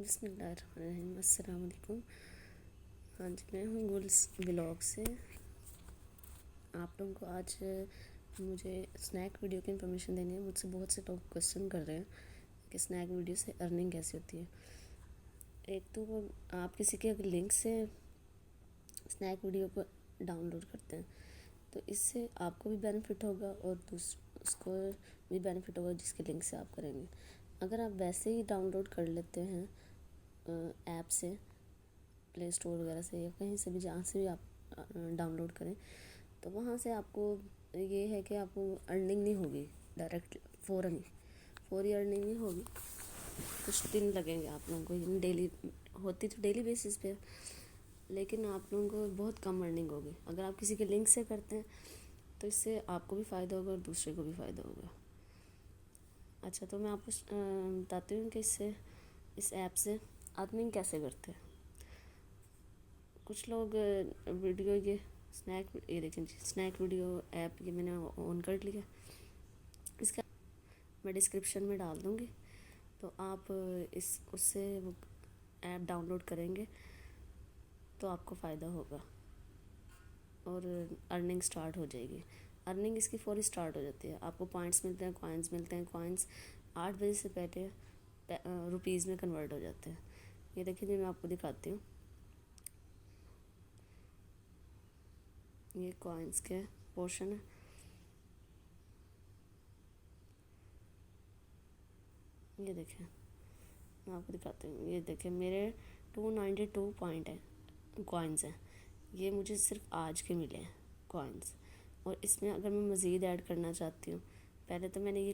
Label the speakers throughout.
Speaker 1: बिस्मिल्लाहिर्रहमानिर्रहीम। अस्सलाम वालेकुम। हाँ जी, मैं हूँ गुल्स व्लॉग से। आप लोगों को आज मुझे स्नैक वीडियो की इन्फॉर्मेशन देनी है। मुझसे बहुत से लोग क्वेश्चन कर रहे हैं कि स्नैक वीडियो से अर्निंग कैसे होती है। एक तो आप किसी के अगर लिंक से स्नैक वीडियो को डाउनलोड करते हैं तो इससे आपको भी बेनिफिट होगा और उसको भी बेनिफिट होगा जिसके लिंक से आप करेंगे। अगर आप वैसे ही डाउनलोड कर लेते हैं ऐप से, प्ले स्टोर वगैरह से या कहीं से भी, जहाँ से भी आप डाउनलोड करें, तो वहाँ से आपको ये है कि आपको अर्निंग नहीं होगी डायरेक्ट फौरी अर्निंग नहीं होगी। कुछ दिन लगेंगे आप लोगों को। डेली होती तो डेली बेसिस पे, लेकिन आप लोगों को बहुत कम अर्निंग होगी। अगर आप किसी के लिंक से करते हैं तो इससे आपको भी फ़ायदा होगा और दूसरे को भी फ़ायदा होगा। अच्छा, तो मैं आपको बताती हूँ कि इस ऐप से अर्निंग कैसे करते हैं। कुछ लोग वीडियो ये देखें जी, स्नैक वीडियो ऐप ये मैंने ऑन कर लिया। इसका मैं डिस्क्रिप्शन में डाल दूँगी, तो आप उससे वो ऐप डाउनलोड करेंगे तो आपको फ़ायदा होगा और अर्निंग स्टार्ट हो जाएगी। अर्निंग इसकी फौरी स्टार्ट हो जाती है। आपको पॉइंट्स मिलते हैं, कॉइन्स मिलते हैं। कॉइन्स 8 बजे से पहले रुपीज़ में कन्वर्ट हो जाते हैं। ये देखिए जी, मैं आपको दिखाती हूँ। ये कॉइन्स के पोर्शन है। ये देखें, मैं आपको दिखाती हूँ। ये देखें, मेरे 292 पॉइंट है, कॉइन्स हैं। ये मुझे सिर्फ आज के मिले हैं कॉइन्स। और इसमें अगर मैं मज़ीद ऐड करना चाहती हूँ, पहले तो मैंने ये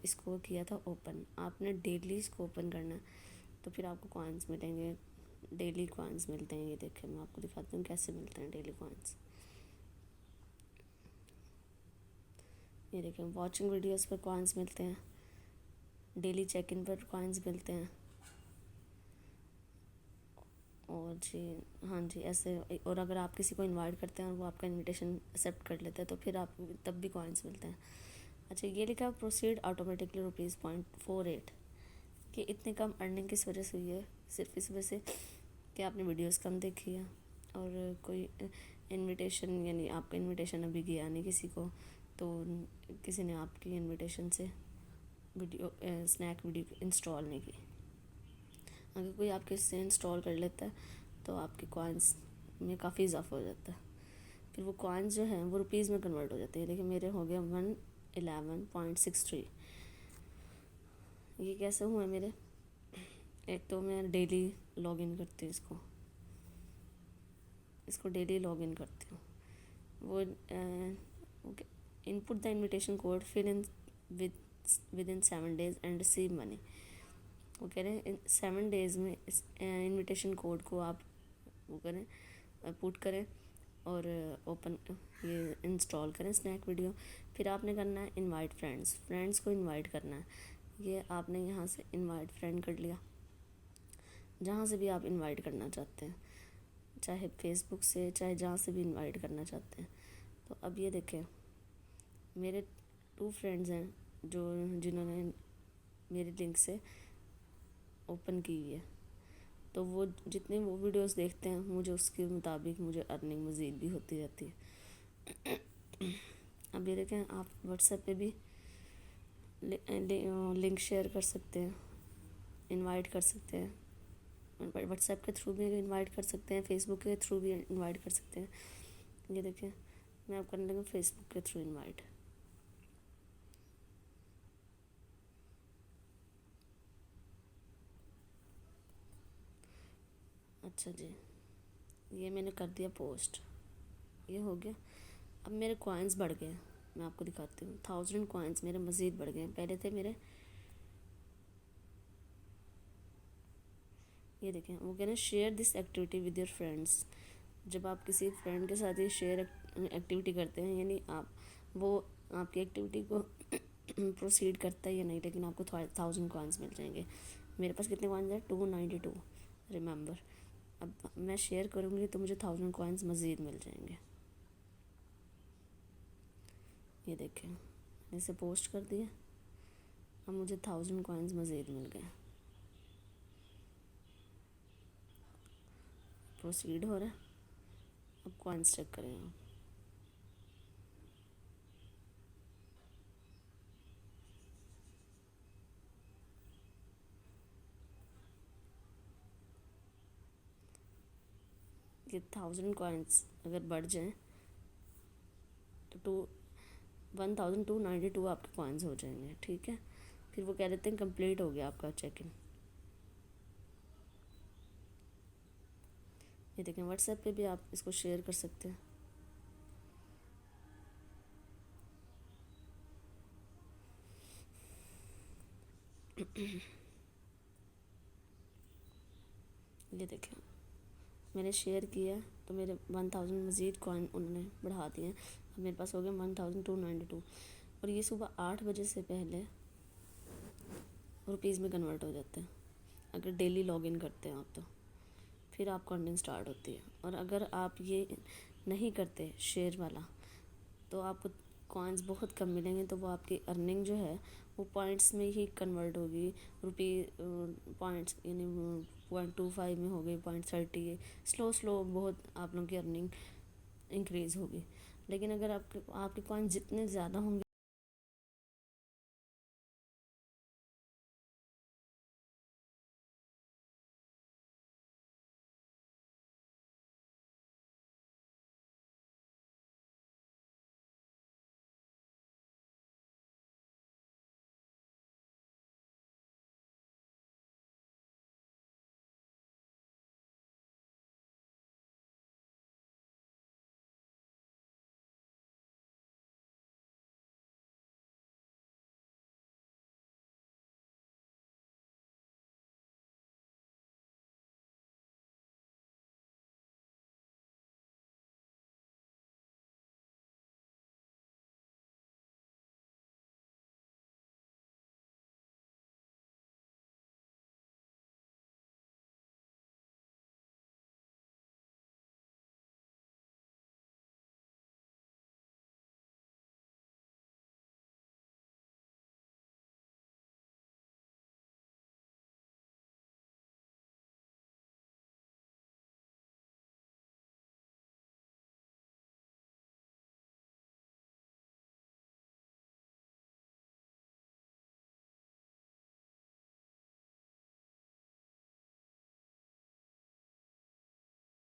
Speaker 1: इसको किया था ओपन। आपने डेली इसको ओपन करना है तो फिर आपको कॉइन्स मिलेंगे। डेली कॉइन्स मिलते हैं। ये देखें, मैं आपको दिखाती हूँ कैसे मिलते हैं डेली कॉइन्स। ये देखें, वॉचिंग वीडियोस पर कॉइन्स मिलते हैं, डेली चेक इन पर कॉइन्स मिलते हैं। और जी हाँ जी, ऐसे। और अगर आप किसी को इनवाइट करते हैं और वो आपका इनविटेशन एक्सेप्ट कर लेता है तो फिर आपको तब भी कॉइन्स मिलते हैं। अच्छा, ये लिखा है प्रोसीड ऑटोमेटिकली ₹0.48। कि इतनी कम अर्निंग किस वजह से हुई है? सिर्फ इस वजह से कि आपने वीडियोस कम देखी है और कोई इनविटेशन, यानी आपका इनविटेशन अभी गया नहीं किसी को, तो किसी ने आपकी इनविटेशन से स्नैक वीडियो इंस्टॉल नहीं की। अगर कोई आपके से इंस्टॉल कर लेता है तो आपके कॉइन्स में काफ़ी इजाफा हो जाता है। फिर वो कॉइन्स जो हैं वो रुपीज़ में कन्वर्ट हो जाते हैं। देखिए, मेरे हो गया 111.63। ये कैसे हुआ मेरे? एक तो मैं डेली लॉगिन करती हूँ इसको डेली लॉगिन करती हूँ। वो input the invitation code, fill in with in 7 days and receive money. वो कह रहे हैं 7 days में इस इनविटेशन कोड को आप वो करें, पुट करें और ओपन ये इंस्टॉल करें स्नैक वीडियो। फिर आपने करना है इनवाइट फ्रेंड्स को इनवाइट करना है। ये आपने यहाँ से इनवाइट फ्रेंड कर लिया, जहाँ से भी आप इनवाइट करना चाहते हैं, चाहे फेसबुक से, चाहे जहाँ से भी इनवाइट करना चाहते हैं। तो अब ये देखें, मेरे 2 फ्रेंड्स हैं जिन्होंने मेरे लिंक से ओपन की हुई है। तो वो जितने वो वीडियोस देखते हैं, मुझे उसके मुताबिक मुझे अर्निंग मज़ीद भी होती रहती है। अब ये देखें, आप व्हाट्सएप पे भी लिंक शेयर कर सकते हैं, इनवाइट कर सकते हैं। व्हाट्सएप के थ्रू भी इनवाइट कर सकते हैं, फेसबुक के थ्रू भी इनवाइट कर सकते हैं। ये देखें, मैं आप करने लगा फेसबुक के थ्रू इनवाइट। अच्छा जी, ये मैंने कर दिया पोस्ट। ये हो गया। अब मेरे कॉइन्स बढ़ गए। मैं आपको दिखाती हूँ, 1000 कॉइन्स मेरे मज़ीद बढ़ गए। पहले थे मेरे, ये देखें, वो कह रहे हैं share this activity with your friends. जब आप किसी फ्रेंड के साथ ये शेयर एक्टिविटी करते हैं, यानी वो आपकी एक्टिविटी को प्रोसीड करता है या नहीं, लेकिन आपको 1000 कॉइन्स मिल जाएंगे। मेरे पास कितने कॉइन्स हैं? 292, रिमेंबर। अब मैं शेयर करूँगी तो मुझे 1000 कॉइन्स मज़ीद मिल जाएंगे। ये देखें, इसे पोस्ट कर दिया, अब मुझे 1000 कॉइन्स मज़ीद मिल गए। प्रोसीड हो रहा है। अब कॉइन्स चेक करें आप। ये 1000 कॉइन्स अगर बढ़ जाएं तो 1292 आपके कॉइन्स हो जाएंगे, ठीक है। फिर वो कह देते हैं कंप्लीट हो गया आपका चेक इन। ये देखें, व्हाट्सएप पे भी आप इसको शेयर कर सकते हैं। ये देखें, मैंने शेयर किया तो मेरे 1000 मज़ीद कॉइन उन्होंने बढ़ा दिए हैं। अब मेरे पास हो गया 1292। और ये सुबह 8 बजे से पहले रुपीज़ में कन्वर्ट हो जाते हैं अगर डेली लॉगिन करते हैं आप तो। फिर आपको अर्निंग स्टार्ट होती है। और अगर आप ये नहीं करते शेयर वाला तो आपको कॉइन्स बहुत कम मिलेंगे, तो वो आपकी अर्निंग जो है वो पॉइंट्स में ही कन्वर्ट होगी। पॉइंट्स यानी 0.25 में हो गई, 0.30। स्लो बहुत आप लोगों की अर्निंग इंक्रीज़ होगी। लेकिन अगर आपके कॉइन जितने ज़्यादा होंगे